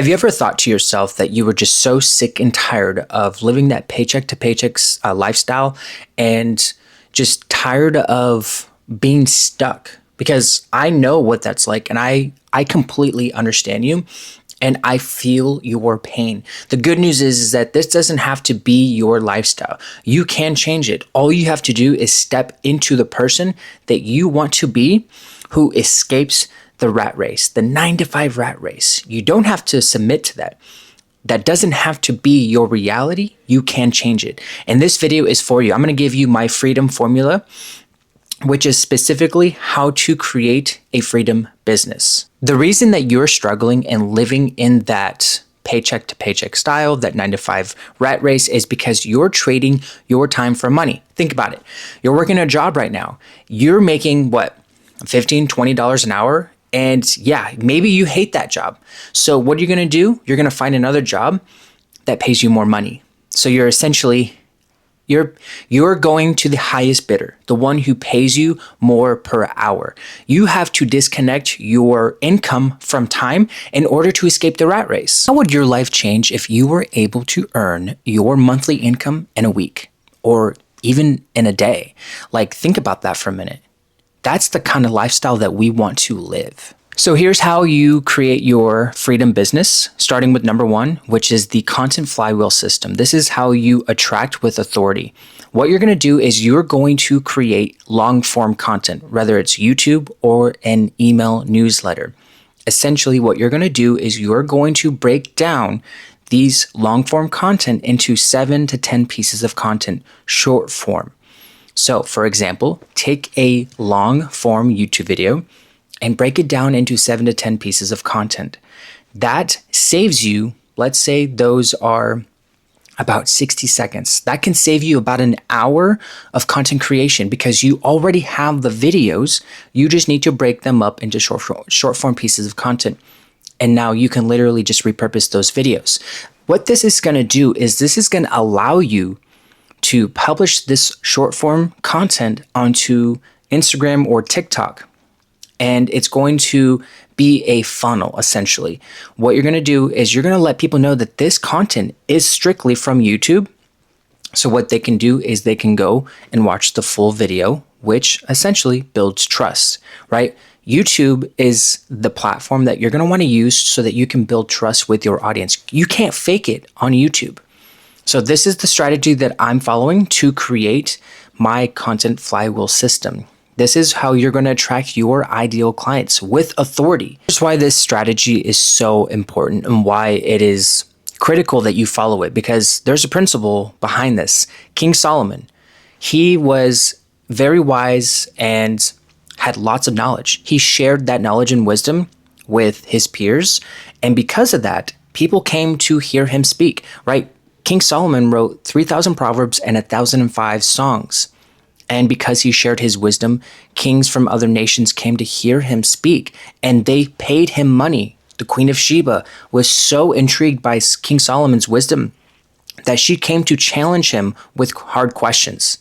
Have you ever thought to yourself that you were just so sick and tired of living that paycheck to paycheck lifestyle and just tired of being stuck? Because I know what that's like, and I completely understand you and I feel your pain. The good news is that this doesn't have to be your lifestyle. You can change it. All you have to do is step into the person that you want to be, who escapes the rat race, the 9 to 5 rat race. You don't have to submit to that. That doesn't have to be your reality. You can change it. And this video is for you. I'm going to give you my freedom formula, which is specifically how to create a freedom business. The reason that you're struggling and living in that paycheck to paycheck style, that 9 to 5 rat race, is because you're trading your time for money. Think about it. You're working a job right now. You're making what? $15, $20 an hour. And yeah, maybe you hate that job. So what are you going to do? You're going to find another job that pays you more money. So you're essentially, you're going to the highest bidder, the one who pays you more per hour. You have to disconnect your income from time in order to escape the rat race. How would your life change if you were able to earn your monthly income in a week or even in a day? Like, think about that for a minute. That's the kind of lifestyle that we want to live. So here's how you create your freedom business, starting with number 1, which is the content flywheel system. This is how you attract with authority. What you're going to do is you're going to create long form content, whether it's YouTube or an email newsletter. Essentially, what you're going to do is you're going to break down these long form content into 7 to 10 pieces of content, short form. So for example, take a long form YouTube video and break it down into 7 to 10 pieces of content. That saves you, let's say those are about 60 seconds. That can save you about an hour of content creation because you already have the videos. You just need to break them up into short form pieces of content. And now you can literally just repurpose those videos. What this is going to do is this is going to allow you to publish this short form content onto Instagram or TikTok. And it's going to be a funnel, essentially. What you're going to do is you're going to let people know that this content is strictly from YouTube. So what they can do is they can go and watch the full video, which essentially builds trust, right? YouTube is the platform that you're going to want to use so that you can build trust with your audience. You can't fake it on YouTube. So this is the strategy that I'm following to create my content flywheel system. This is how you're going to attract your ideal clients with authority. Here's why this strategy is so important and why it is critical that you follow it, because there's a principle behind this. King Solomon, he was very wise and had lots of knowledge. He shared that knowledge and wisdom with his peers. And because of that, people came to hear him speak, right? King Solomon wrote 3,000 proverbs and 1,005 songs. And because he shared his wisdom, kings from other nations came to hear him speak, and they paid him money. The Queen of Sheba was so intrigued by King Solomon's wisdom that she came to challenge him with hard questions.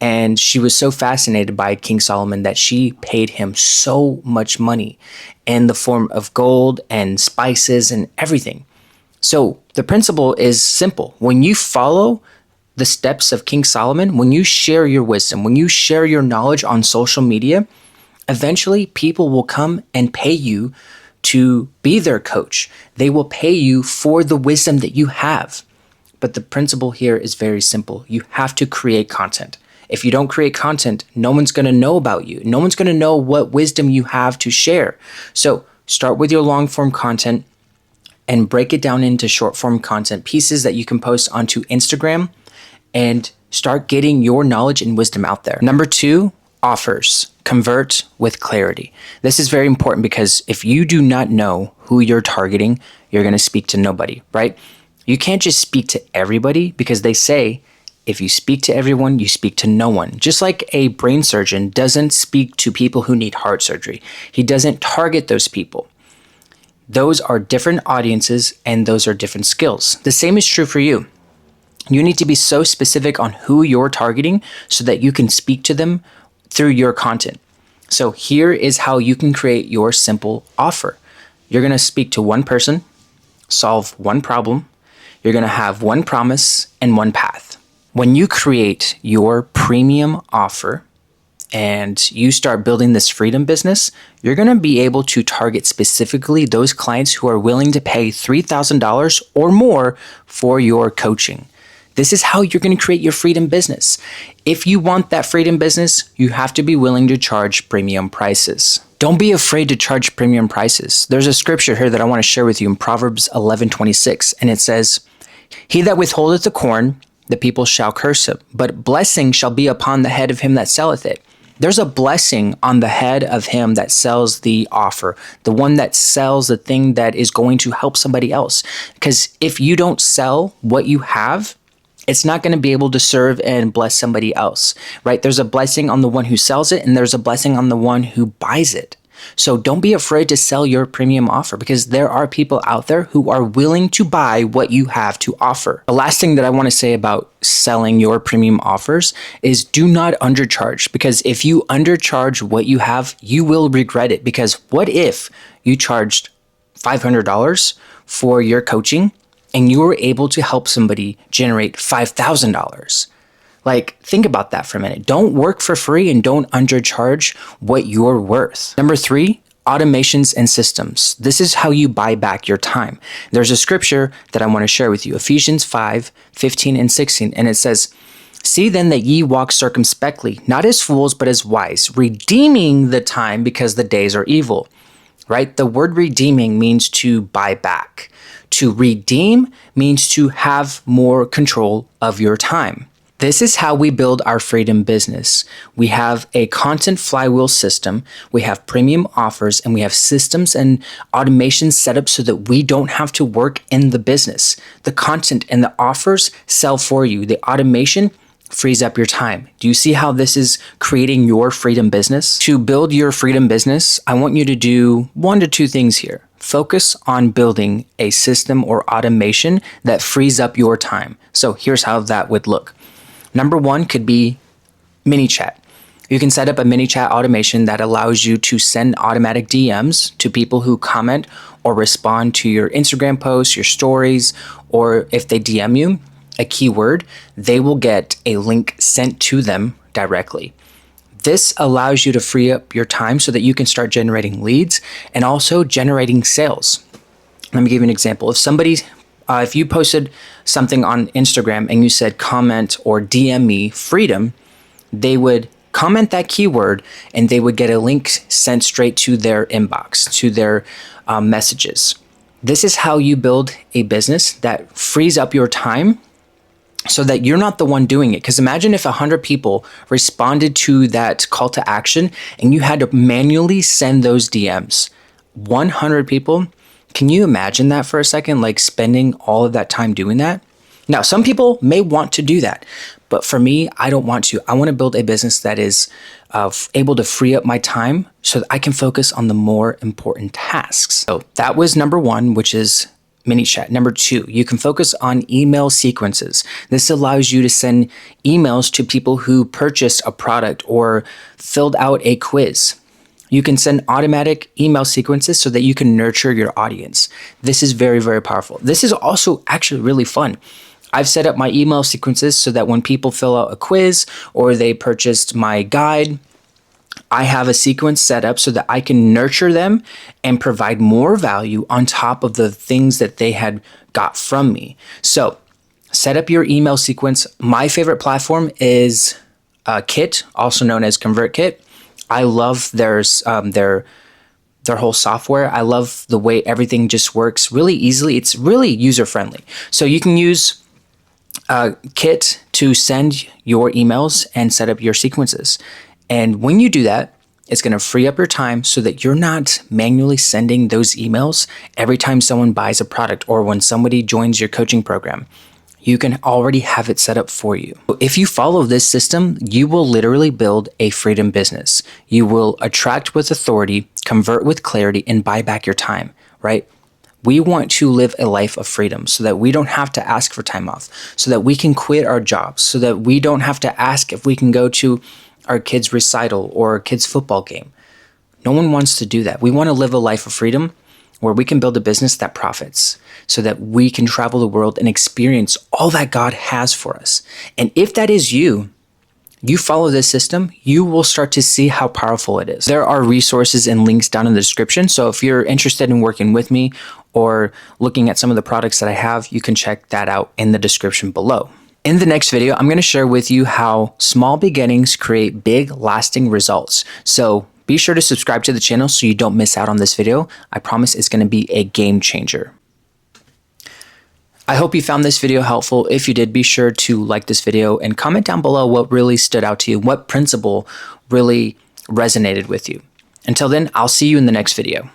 And she was so fascinated by King Solomon that she paid him so much money in the form of gold and spices and everything. So the principle is simple. When you follow the steps of King Solomon, when you share your wisdom, when you share your knowledge on social media, eventually people will come and pay you to be their coach. They will pay you for the wisdom that you have. But the principle here is very simple. You have to create content. If you don't create content, no one's going to know about you. No one's going to know what wisdom you have to share. So start with your long form content and break it down into short form content pieces that you can post onto Instagram and start getting your knowledge and wisdom out there. Number 2, offers. Convert with clarity. This is very important because if you do not know who you're targeting, you're going to speak to nobody, right? You can't just speak to everybody because they say, if you speak to everyone, you speak to no one. Just like a brain surgeon doesn't speak to people who need heart surgery. He doesn't target those people. Those are different audiences and those are different skills. The same is true for you. You need to be so specific on who you're targeting so that you can speak to them through your content. So here is how you can create your simple offer. You're going to speak to one person solve one problem. You're going to have one promise and one path. When you create your premium offer and you start building this freedom business, you're going to be able to target specifically those clients who are willing to pay $3,000 or more for your coaching. This is how you're going to create your freedom business. If you want that freedom business, you have to be willing to charge premium prices. Don't be afraid to charge premium prices. There's a scripture here that I want to share with you in Proverbs 11:26, and it says, "He that withholdeth the corn, the people shall curse him, but blessing shall be upon the head of him that selleth it." There's a blessing on the head of him that sells the offer, the one that sells the thing that is going to help somebody else. Because if you don't sell what you have, it's not going to be able to serve and bless somebody else, right? There's a blessing on the one who sells it, and there's a blessing on the one who buys it. So don't be afraid to sell your premium offer, because there are people out there who are willing to buy what you have to offer. The last thing that I want to say about selling your premium offers is do not undercharge, because if you undercharge what you have, you will regret it. Because what if you charged $500 for your coaching and you were able to help somebody generate $5,000? Like, think about that for a minute. Don't work for free and don't undercharge what you're worth. Number 3, automations and systems. This is how you buy back your time. There's a scripture that I want to share with you, Ephesians 5:15 and 16, and it says, "See then that ye walk circumspectly, not as fools, but as wise, redeeming the time because the days are evil." Right? The word redeeming means to buy back. To redeem means to have more control of your time. This is how we build our freedom business. We have a content flywheel system, we have premium offers, and we have systems and automations set up so that we don't have to work in the business. The content and the offers sell for you. The automation frees up your time. Do you see how this is creating your freedom business? To build your freedom business, I want you to do 1 to 2 things here. Focus on building a system or automation that frees up your time. So here's how that would look. Number 1 could be ManyChat. You can set up a ManyChat automation that allows you to send automatic DMs to people who comment or respond to your Instagram posts, your stories, or if they DM you a keyword, they will get a link sent to them directly. This allows you to free up your time so that you can start generating leads and also generating sales. Let me give you an example. If you posted something on Instagram and you said comment or DM me freedom, they would comment that keyword and they would get a link sent straight to their inbox, to their messages. This is how you build a business that frees up your time so that you're not the one doing it. Because imagine if 100 people responded to that call to action and you had to manually send those DMs. 100 people. Can you imagine that for a second? Like spending all of that time doing that? Now, some people may want to do that, but for me, I don't want to. I want to build a business that is able to free up my time so that I can focus on the more important tasks. So that was number 1, which is ManyChat. Number 2, you can focus on email sequences. This allows you to send emails to people who purchased a product or filled out a quiz. You can send automatic email sequences so that you can nurture your audience. This is very, very powerful. This is also actually really fun. I've set up my email sequences so that when people fill out a quiz or they purchased my guide, I have a sequence set up so that I can nurture them and provide more value on top of the things that they had got from me. So set up your email sequence. My favorite platform is Kit, also known as ConvertKit. I love their whole software. I love the way everything just works really easily. It's really user-friendly. So you can use Kit to send your emails and set up your sequences. And when you do that, it's going to free up your time so that you're not manually sending those emails every time someone buys a product or when somebody joins your coaching program. You can already have it set up for you. If you follow this system, you will literally build a freedom business. You will attract with authority, convert with clarity, and buy back your time, right? We want to live a life of freedom so that we don't have to ask for time off, so that we can quit our jobs, so that we don't have to ask if we can go to our kids' recital or kids' football game. No one wants to do that. We want to live a life of freedom. where we can build a business that profits so that we can travel the world and experience all that God has for us. And if that is you, you follow this system, you will start to see how powerful it is. There are resources and links down in the description. So if you're interested in working with me or looking at some of the products that I have, you can check that out in the description below. In the next video, I'm going to share with you how small beginnings create big, lasting results. So be sure to subscribe to the channel so you don't miss out on this video. I promise it's going to be a game changer. I hope you found this video helpful. If you did, be sure to like this video and comment down below what really stood out to you, what principle really resonated with you. Until then, I'll see you in the next video.